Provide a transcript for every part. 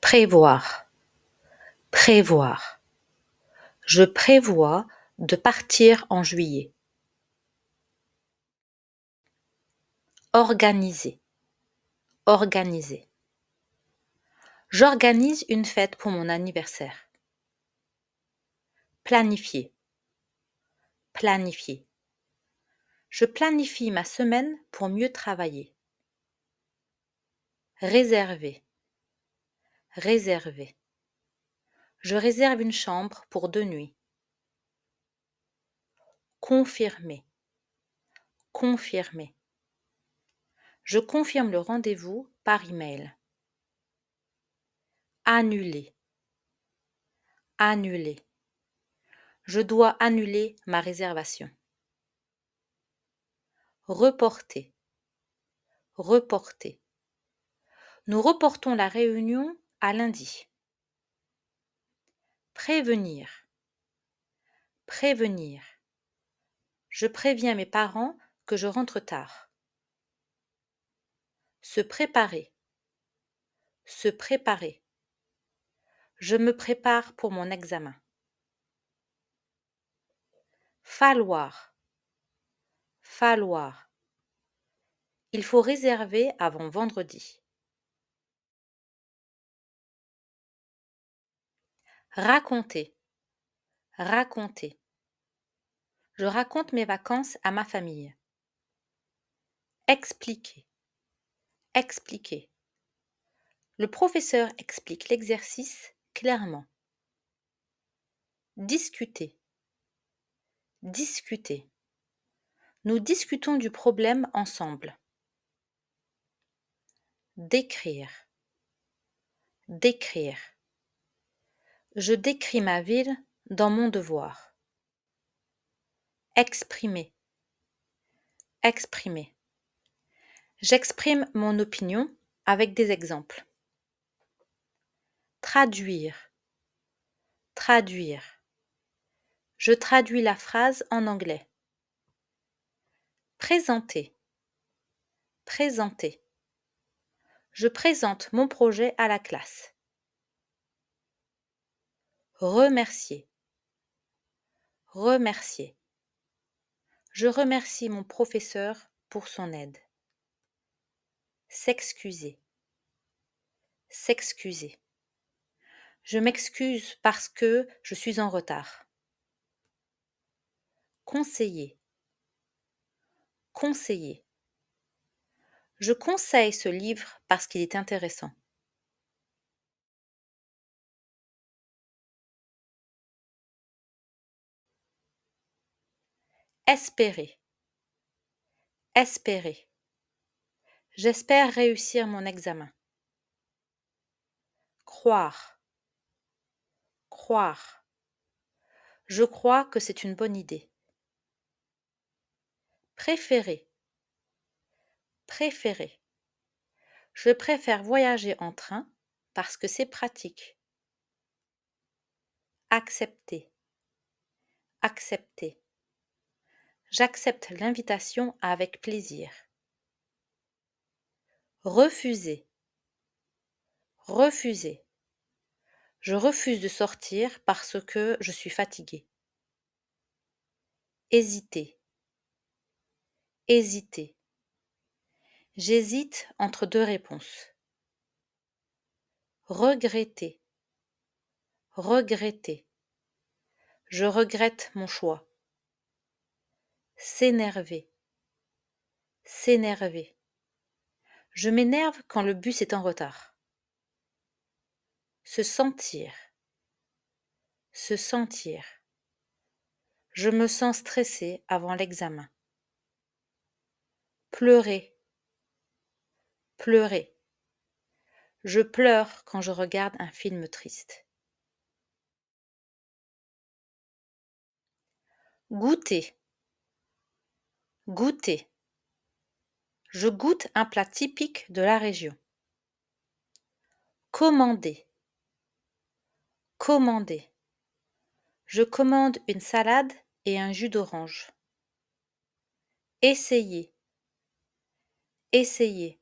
Prévoir, prévoir. Je prévois de partir en juillet. Organiser, organiser. J'organise une fête pour mon anniversaire. Planifier, planifier. Je planifie ma semaine pour mieux travailler. Réserver, réserver. Je réserve une chambre pour 2 nuits. Confirmer, confirmer. Je confirme le rendez-vous par email. Annuler, annuler. Je dois annuler ma réservation. Reporter, reporter. Nous reportons la réunion à lundi. Prévenir, prévenir. Je préviens mes parents que je rentre tard. Se préparer, se préparer. Je me prépare pour mon examen. Falloir, falloir. Il faut réserver avant vendredi. Raconter, raconter. Je raconte mes vacances à ma famille. Expliquer, expliquer. Le professeur explique l'exercice clairement. Discuter, discuter. Nous discutons du problème ensemble. Décrire, décrire. Je décris ma ville dans mon devoir. Exprimer, exprimer. J'exprime mon opinion avec des exemples. Traduire, traduire. Je traduis la phrase en anglais. Présenter, présenter. Je présente mon projet à la classe. Remercier, remercier. Je remercie mon professeur pour son aide. S'excuser, s'excuser. Je m'excuse parce que je suis en retard. Conseiller, conseiller. Je conseille ce livre parce qu'il est intéressant. Espérer, espérer. J'espère réussir mon examen. Croire, croire. Je crois que c'est une bonne idée. Préférer, préférer. Je préfère voyager en train parce que c'est pratique. Accepter, accepter. J'accepte l'invitation avec plaisir. Refuser, refuser. Je refuse de sortir parce que je suis fatiguée. Hésiter, hésiter. J'hésite entre 2 réponses. Regretter, regretter. Je regrette mon choix. S'énerver, s'énerver. Je m'énerve quand le bus est en retard. Se sentir, se sentir. Je me sens stressée avant l'examen. Pleurer, pleurer. Je pleure quand je regarde un film triste. Goûter, goûter. Je goûte un plat typique de la région. Commander, commander. Je commande une salade et un jus d'orange. Essayer, essayer.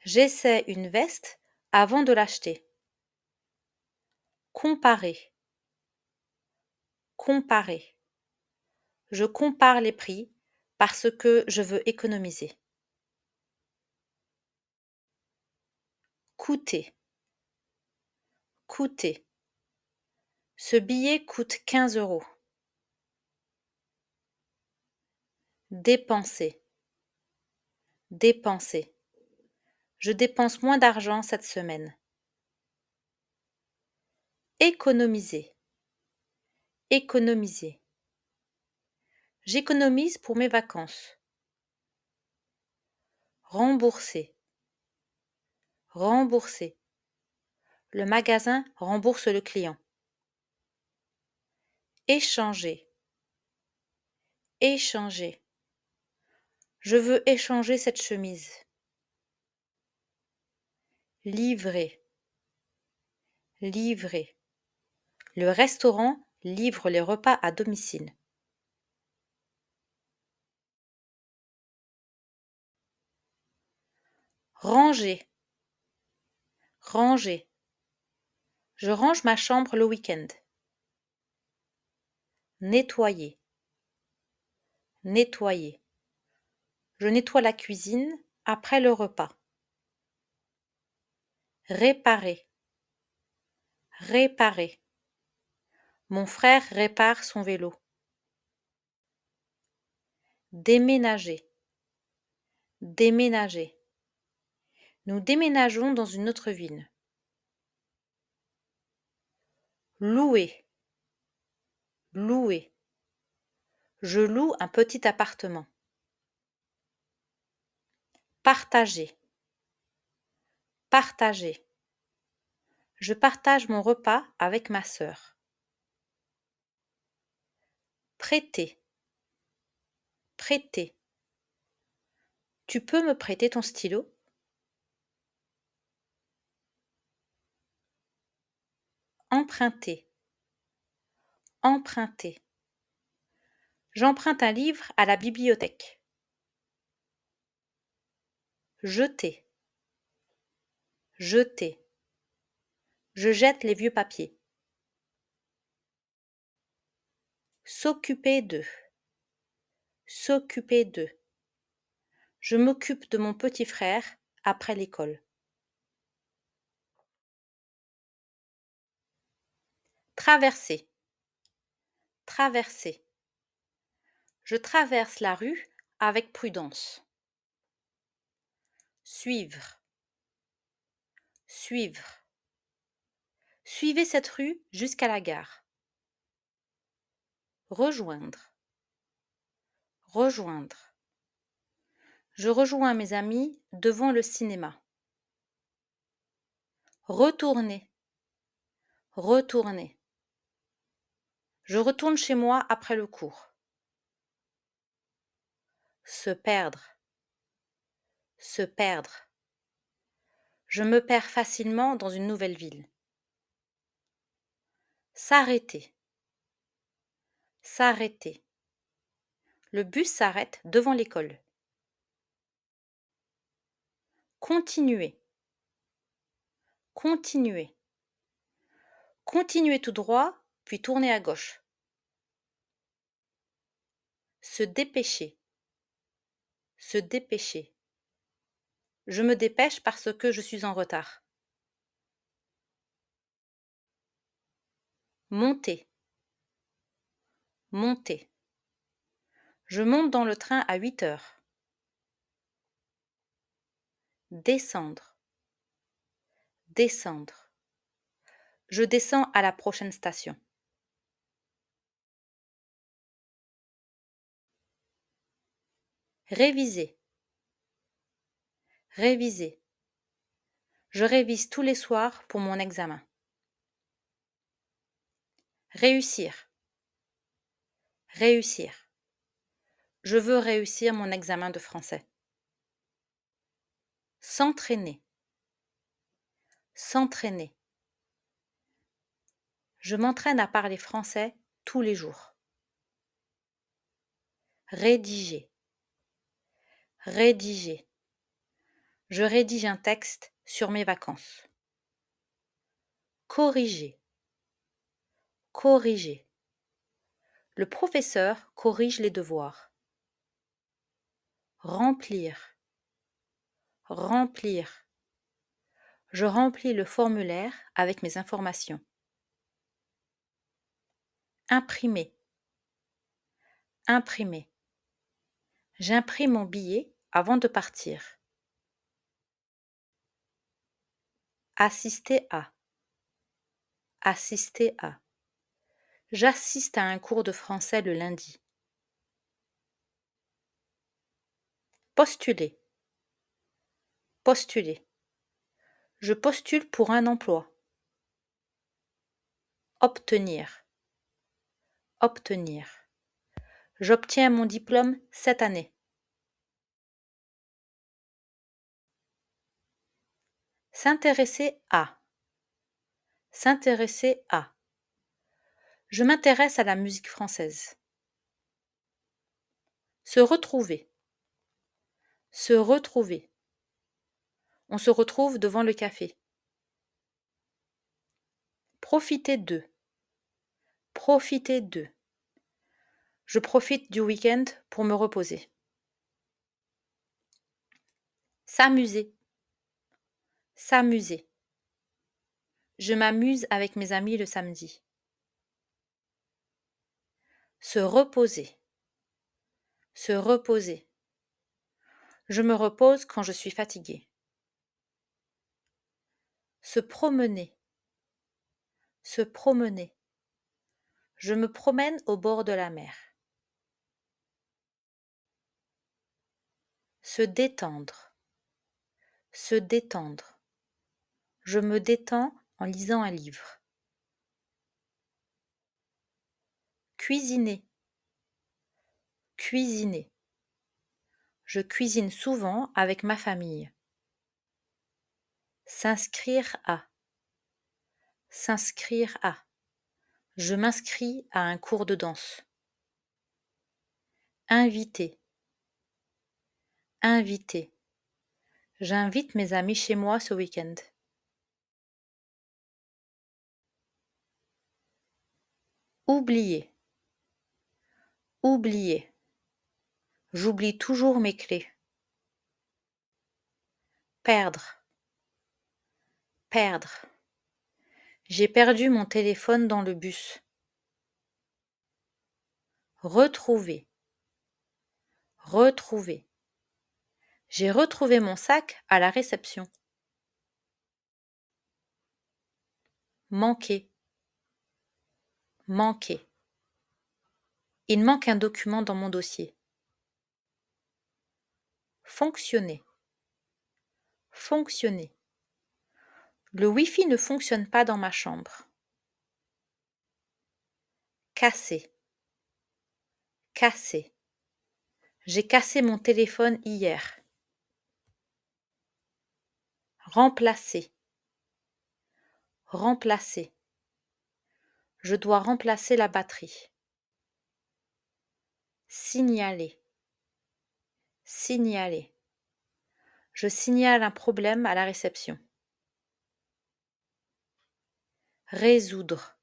J'essaie une veste avant de l'acheter. comparer, comparer. Je compare les prix parce que je veux économiser. Coûter, coûter. Ce billet coûte 15 €. Dépenser, dépenser. Je dépense moins d'argent cette semaine. Économiser, économiser. J'économise pour mes vacances. Rembourser, rembourser. Le magasin rembourse le client. Échanger, échanger. Je veux échanger cette chemise. Livrer, livrer. Le restaurant livre les repas à domicile. Ranger, ranger. Je range ma chambre le week-end. Nettoyer, nettoyer. Je nettoie la cuisine après le repas. Réparer, réparer. Mon frère répare son vélo. Déménager, déménager. Nous déménageons dans une autre ville. Louer, louer. Je loue un petit appartement. Partager, partager. Je partage mon repas avec ma sœur. Prêter, prêter. Tu peux me prêter ton stylo? Emprunter, emprunter. J'emprunte un livre à la bibliothèque. Jeter, jeter. Je jette les vieux papiers. S'occuper de, s'occuper de. Je m'occupe de mon petit frère après l'école. Traverser, traverser. Je traverse la rue avec prudence. Suivre, suivre. Suivez cette rue jusqu'à la gare. Rejoindre, rejoindre. Je rejoins mes amis devant le cinéma. Retourner, retourner. Je retourne chez moi après le cours. Se perdre, se perdre. Je me perds facilement dans une nouvelle ville. S'arrêter, s'arrêter. Le bus s'arrête devant l'école. Continuer, continuer. Continuer tout droit, puis tourner à gauche. Se dépêcher, se dépêcher. Je me dépêche parce que je suis en retard. Monter, monter. Je monte dans le train à 8 heures. Descendre, descendre. Je descends à la prochaine station. Réviser, réviser. Je révise tous les soirs pour mon examen. Réussir, réussir. Je veux réussir mon examen de français. S'entraîner, s'entraîner. Je m'entraîne à parler français tous les jours. Rédiger, rédiger. Je rédige un texte sur mes vacances. Corriger, corriger. Le professeur corrige les devoirs. Remplir, remplir. Je remplis le formulaire avec mes informations. Imprimer, imprimer. J'imprime mon billet avant de partir. Assister à, assister à. J'assiste à un cours de français le lundi. Postuler, postuler. Je postule pour un emploi. Obtenir, obtenir. J'obtiens mon diplôme cette année. S'intéresser à, s'intéresser à. Je m'intéresse à la musique française. Se retrouver, se retrouver. On se retrouve devant le café. Profiter d'eux, profiter d'eux. Je profite du week-end pour me reposer. S'amuser, s'amuser. Je m'amuse avec mes amis le samedi. Se reposer, se reposer. Je me repose quand je suis fatiguée. Se promener, se promener. Je me promène au bord de la mer. Se détendre, se détendre. Je me détends en lisant un livre. Cuisiner, cuisiner. Je cuisine souvent avec ma famille. S'inscrire à, s'inscrire à. Je m'inscris à un cours de danse. Inviter, inviter. J'invite mes amis chez moi ce week-end. Oublier, oublier. J'oublie toujours mes clés. Perdre, perdre. J'ai perdu mon téléphone dans le bus. Retrouver, retrouver. J'ai retrouvé mon sac à la réception. Manquer, manquer. Il manque un document dans mon dossier. Fonctionner, fonctionner. Le Wi-Fi ne fonctionne pas dans ma chambre. Casser, casser. J'ai cassé mon téléphone hier. Remplacer, remplacer. Je dois remplacer la batterie. Signaler, signaler. Je signale un problème à la réception. Résoudre,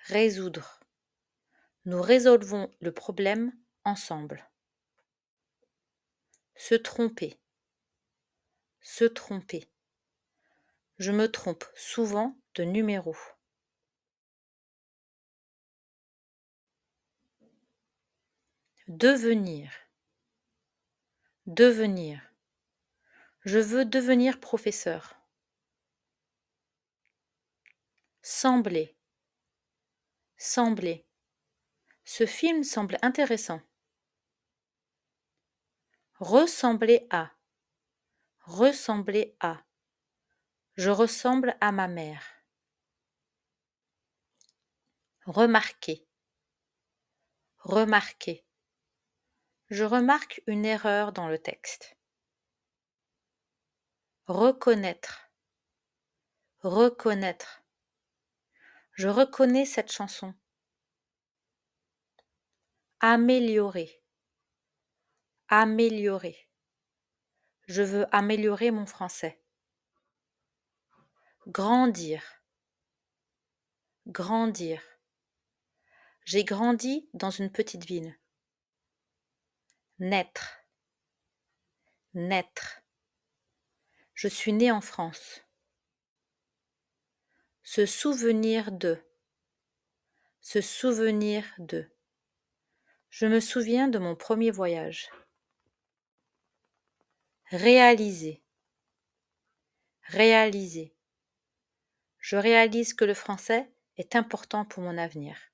résoudre. Nous résolvons le problème ensemble. Se tromper, se tromper. Je me trompe souvent de numéro. Devenir, devenir. Je veux devenir professeur. Sembler, sembler. Ce film semble intéressant. Ressembler à, ressembler à. Je ressemble à ma mère. Remarquer, remarquer. Je remarque une erreur dans le texte. Reconnaître, reconnaître. Je reconnais cette chanson. Améliorer, améliorer. Je veux améliorer mon français. Grandir, Grandir. J'ai grandi dans une petite ville. Naître. Naître. Je suis née en France. Se souvenir de. Se souvenir de. Je me souviens de mon premier voyage. Réaliser. Réaliser. Je réalise que le français est important pour mon avenir.